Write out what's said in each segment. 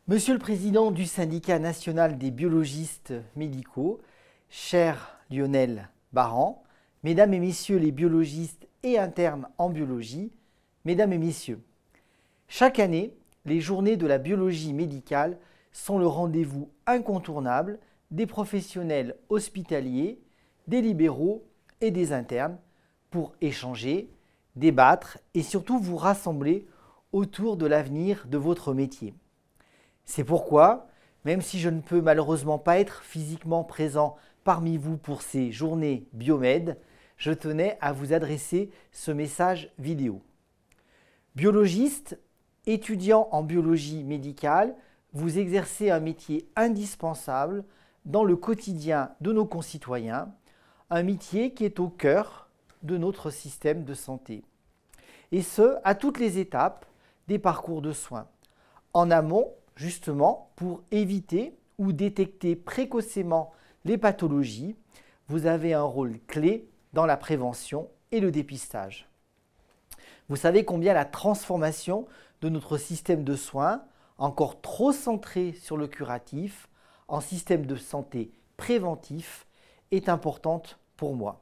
Monsieur le Président du Syndicat national des biologistes médicaux, cher Lionel Barrand, Mesdames et Messieurs les biologistes et internes en biologie, Mesdames et Messieurs, chaque année, les journées de la biologie médicale sont le rendez-vous incontournable des professionnels hospitaliers, des libéraux et des internes pour échanger, débattre et surtout vous rassembler autour de l'avenir de votre métier. C'est pourquoi, même si je ne peux malheureusement pas être physiquement présent parmi vous pour ces journées Biomède, je tenais à vous adresser ce message vidéo. Biologiste, étudiant en biologie médicale, vous exercez un métier indispensable dans le quotidien de nos concitoyens, un métier qui est au cœur de notre système de santé. Et ce, à toutes les étapes des parcours de soins. En amont, justement, pour éviter ou détecter précocement les pathologies, vous avez un rôle clé dans la prévention et le dépistage. Vous savez combien la transformation de notre système de soins, encore trop centré sur le curatif, en système de santé préventif, est importante pour moi.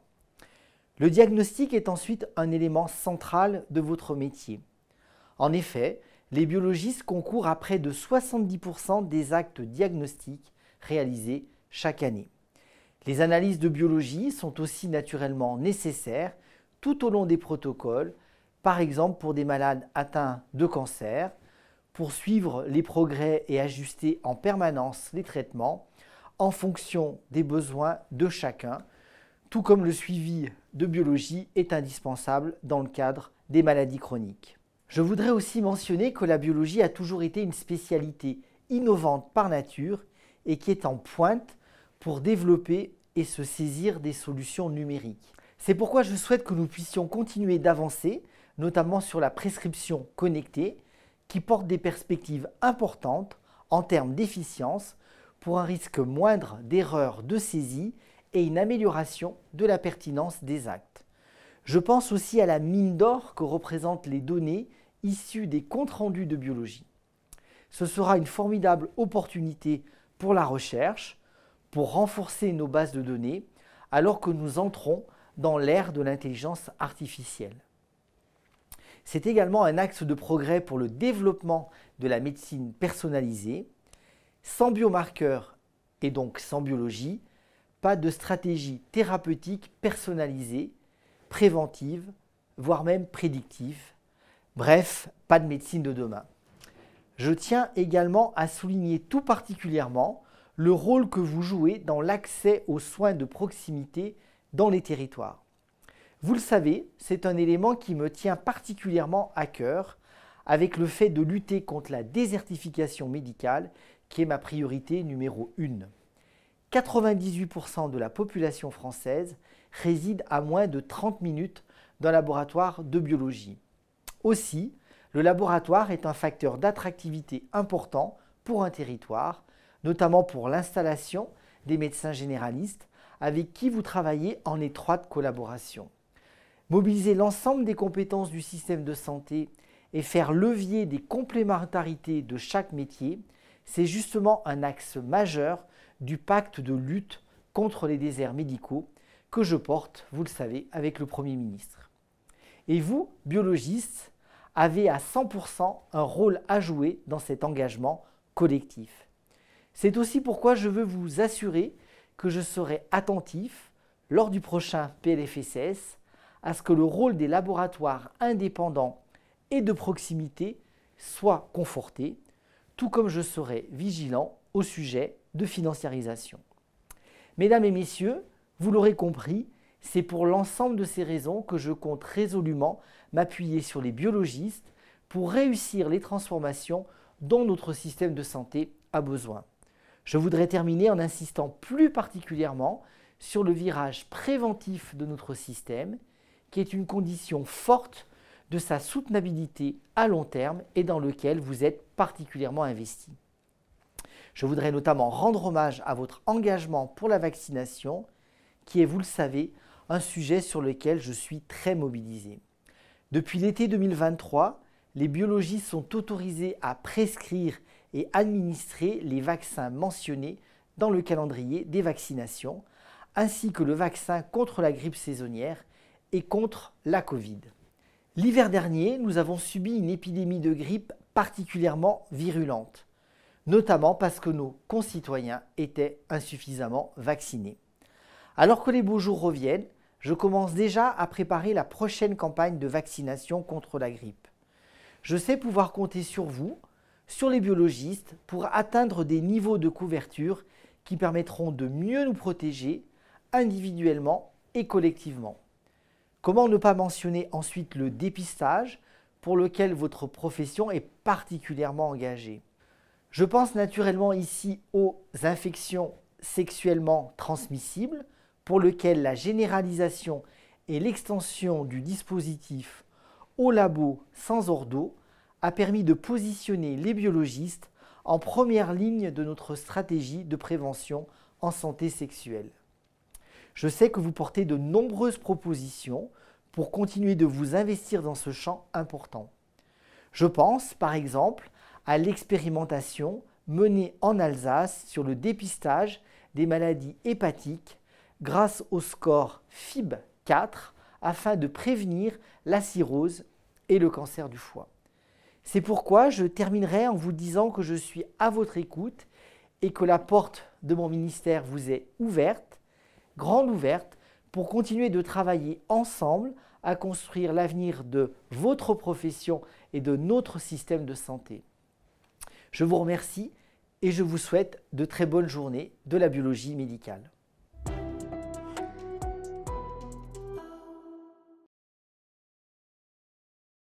Le diagnostic est ensuite un élément central de votre métier. En effet, les biologistes concourent à près de 70% des actes diagnostiques réalisés chaque année. Les analyses de biologie sont aussi naturellement nécessaires tout au long des protocoles, par exemple pour des malades atteints de cancer, pour suivre les progrès et ajuster en permanence les traitements en fonction des besoins de chacun, tout comme le suivi de biologie est indispensable dans le cadre des maladies chroniques. Je voudrais aussi mentionner que la biologie a toujours été une spécialité innovante par nature et qui est en pointe pour développer et se saisir des solutions numériques. C'est pourquoi je souhaite que nous puissions continuer d'avancer, notamment sur la prescription connectée, qui porte des perspectives importantes en termes d'efficience pour un risque moindre d'erreur de saisie et une amélioration de la pertinence des actes. Je pense aussi à la mine d'or que représentent les données issues des comptes rendus de biologie. Ce sera une formidable opportunité pour la recherche, pour renforcer nos bases de données, alors que nous entrons dans l'ère de l'intelligence artificielle. C'est également un axe de progrès pour le développement de la médecine personnalisée. Sans biomarqueurs et donc sans biologie, pas de stratégie thérapeutique personnalisée, préventive, voire même prédictive. Bref, pas de médecine de demain. Je tiens également à souligner tout particulièrement le rôle que vous jouez dans l'accès aux soins de proximité dans les territoires. Vous le savez, c'est un élément qui me tient particulièrement à cœur avec le fait de lutter contre la désertification médicale qui est ma priorité numéro 1. 98% de la population française réside à moins de 30 minutes d'un laboratoire de biologie. Aussi, le laboratoire est un facteur d'attractivité important pour un territoire, notamment pour l'installation des médecins généralistes avec qui vous travaillez en étroite collaboration. Mobiliser l'ensemble des compétences du système de santé et faire levier des complémentarités de chaque métier, c'est justement un axe majeur du pacte de lutte contre les déserts médicaux que je porte, vous le savez, avec le Premier ministre. Et vous, biologistes, avez à 100% un rôle à jouer dans cet engagement collectif. C'est aussi pourquoi je veux vous assurer que je serai attentif, lors du prochain PLFSS, à ce que le rôle des laboratoires indépendants et de proximité soit conforté, tout comme je serai vigilant au sujet de financiarisation. Mesdames et messieurs, vous l'aurez compris, c'est pour l'ensemble de ces raisons que je compte résolument m'appuyer sur les biologistes pour réussir les transformations dont notre système de santé a besoin. Je voudrais terminer en insistant plus particulièrement sur le virage préventif de notre système, qui est une condition forte de sa soutenabilité à long terme et dans lequel vous êtes particulièrement investi. Je voudrais notamment rendre hommage à votre engagement pour la vaccination, qui est, vous le savez, un sujet sur lequel je suis très mobilisé. Depuis l'été 2023, les biologistes sont autorisés à prescrire et administrer les vaccins mentionnés dans le calendrier des vaccinations, ainsi que le vaccin contre la grippe saisonnière et contre la Covid. L'hiver dernier, nous avons subi une épidémie de grippe particulièrement virulente, notamment parce que nos concitoyens étaient insuffisamment vaccinés. Alors que les beaux jours reviennent, je commence déjà à préparer la prochaine campagne de vaccination contre la grippe. Je sais pouvoir compter sur vous, sur les biologistes, pour atteindre des niveaux de couverture qui permettront de mieux nous protéger individuellement et collectivement. Comment ne pas mentionner ensuite le dépistage pour lequel votre profession est particulièrement engagée? Je pense naturellement ici aux infections sexuellement transmissibles pour lesquelles la généralisation et l'extension du dispositif au labo sans ordo a permis de positionner les biologistes en première ligne de notre stratégie de prévention en santé sexuelle. Je sais que vous portez de nombreuses propositions pour continuer de vous investir dans ce champ important. Je pense, par exemple, à l'expérimentation menée en Alsace sur le dépistage des maladies hépatiques grâce au score FIB4 afin de prévenir la cirrhose et le cancer du foie. C'est pourquoi je terminerai en vous disant que je suis à votre écoute et que la porte de mon ministère vous est ouverte, grande ouverte, pour continuer de travailler ensemble à construire l'avenir de votre profession et de notre système de santé. Je vous remercie et je vous souhaite de très bonnes journées de la biologie médicale.